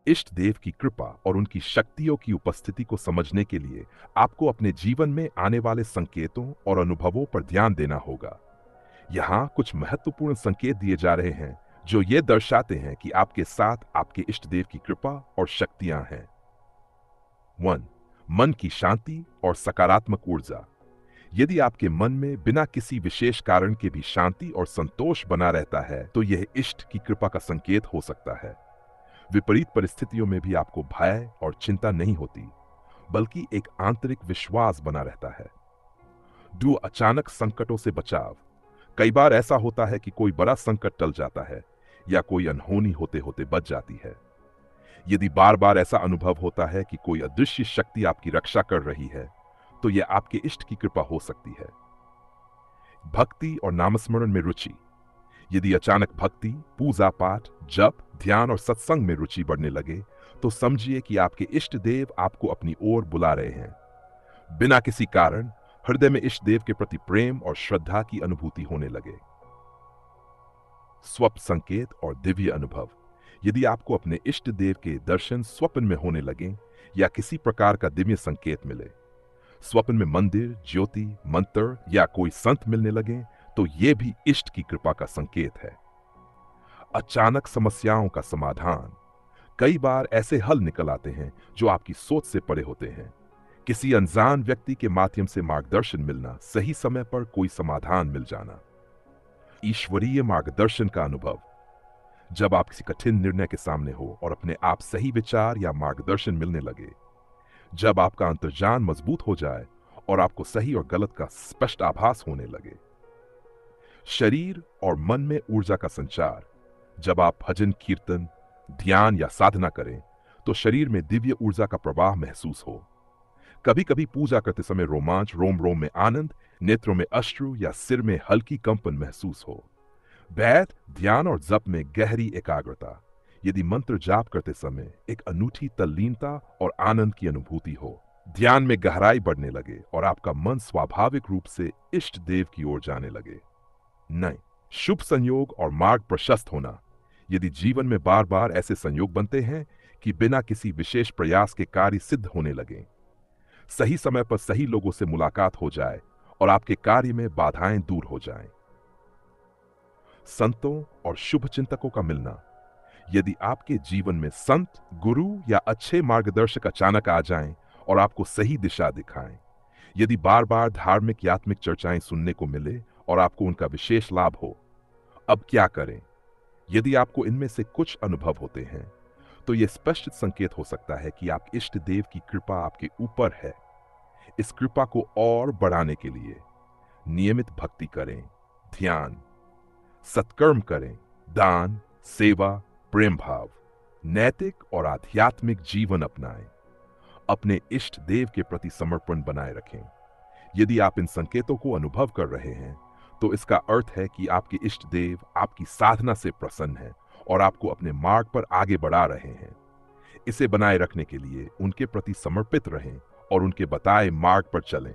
इष्ट देव की कृपा और उनकी शक्तियों की उपस्थिति को समझने के लिए आपको अपने जीवन में आने वाले संकेतों और अनुभवों पर ध्यान देना होगा। यहाँ कुछ महत्वपूर्ण संकेत दिए जा रहे हैं जो ये दर्शाते हैं कि आपके साथ आपके इष्ट देव की कृपा और शक्तियां हैं। 1. मन की शांति और सकारात्मक ऊर्जा। यदि आपके मन में बिना किसी विशेष कारण के भी शांति और संतोष बना रहता है तो यह इष्ट की कृपा का संकेत हो सकता है। विपरीत परिस्थितियों में भी आपको भय और चिंता नहीं होती, बल्कि एक आंतरिक विश्वास बना रहता है। 2. अचानक संकटों से बचाव। कई बार ऐसा होता है कि कोई बड़ा संकट टल जाता है या कोई अनहोनी होते होते बच जाती है। यदि बार बार ऐसा अनुभव होता है कि कोई अदृश्य शक्ति आपकी रक्षा कर रही है तो यह आपके इष्ट की कृपा हो सकती है। भक्ति और नामस्मरण में रुचि। यदि अचानक भक्ति, पूजा पाठ, जप, ध्यान और सत्संग में रुचि बढ़ने लगे तो समझिए कि आपके इष्ट देव आपको अपनी ओर बुला रहे हैं। बिना किसी कारण हृदय में इष्ट देव के प्रति प्रेम और श्रद्धा की अनुभूति होने लगे। स्वप्न संकेत और दिव्य अनुभव। यदि आपको अपने इष्ट देव के दर्शन स्वप्न में होने लगे या किसी प्रकार का दिव्य संकेत मिले, स्वप्न में मंदिर, ज्योति, मंत्र या कोई संत मिलने लगे तो यह भी इष्ट की कृपा का संकेत है। अचानक समस्याओं का समाधान। कई बार ऐसे हल निकल आते हैं जो आपकी सोच से परे होते हैं। किसी अनजान व्यक्ति के माध्यम से मार्गदर्शन मिलना, सही समय पर कोई समाधान मिल जाना। ईश्वरीय मार्गदर्शन का अनुभव। जब आप किसी कठिन निर्णय के सामने हो और अपने आप सही विचार या मार्गदर्शन मिलने लगे, जब आपका अंतर्ज्ञान मजबूत हो जाए और आपको सही और गलत का स्पष्ट आभास होने लगे। शरीर और मन में ऊर्जा का संचार। जब आप भजन, कीर्तन, ध्यान या साधना करें तो शरीर में दिव्य ऊर्जा का प्रवाह महसूस हो। कभी कभी पूजा करते समय रोमांच, रोम रोम में आनंद, नेत्रों में अश्रु या सिर में हल्की कंपन महसूस हो। बैठ, ध्यान और जप में गहरी एकाग्रता। यदि मंत्र जाप करते समय एक अनूठी तल्लीनता और आनंद की अनुभूति हो। ध्यान में गहराई बढ़ने लगे और आपका मन स्वाभाविक रूप से इष्ट देव की ओर जाने लगे। नहीं, शुभ संयोग और मार्ग प्रशस्त होना। यदि जीवन में बार बार ऐसे संयोग बनते हैं कि बिना किसी विशेष प्रयास के कार्य सिद्ध होने लगे, सही समय पर सही लोगों से मुलाकात हो जाए और आपके कार्य में बाधाएं दूर हो जाएं। संतों और शुभ चिंतकों का मिलना। यदि आपके जीवन में संत, गुरु या अच्छे मार्गदर्शक अचानक आ जाएं और आपको सही दिशा दिखाएं। यदि बार बार धार्मिक या आत्मिक चर्चाएं सुनने को मिले और आपको उनका विशेष लाभ हो, अब क्या करें? यदि आपको इनमें से कुछ अनुभव होते हैं तो यह स्पष्ट संकेत हो सकता है कि आप इष्ट देव की कृपा आपके ऊपर है। इस कृपा को और बढ़ाने के लिए नियमित भक्ति करें, ध्यान, सत्कर्म करें, दान, सेवा, प्रेम भाव, नैतिक और आध्यात्मिक जीवन अपनाएं। अपने इष्ट देव के प्रति समर्पण बनाए रखें। यदि आप इन संकेतों को अनुभव कर रहे हैं तो इसका अर्थ है कि आपके इष्ट देव आपकी साधना से प्रसन्न हैं और आपको अपने मार्ग पर आगे बढ़ा रहे हैं। इसे बनाए रखने के लिए उनके प्रति समर्पित रहें और उनके बताए मार्ग पर चलें।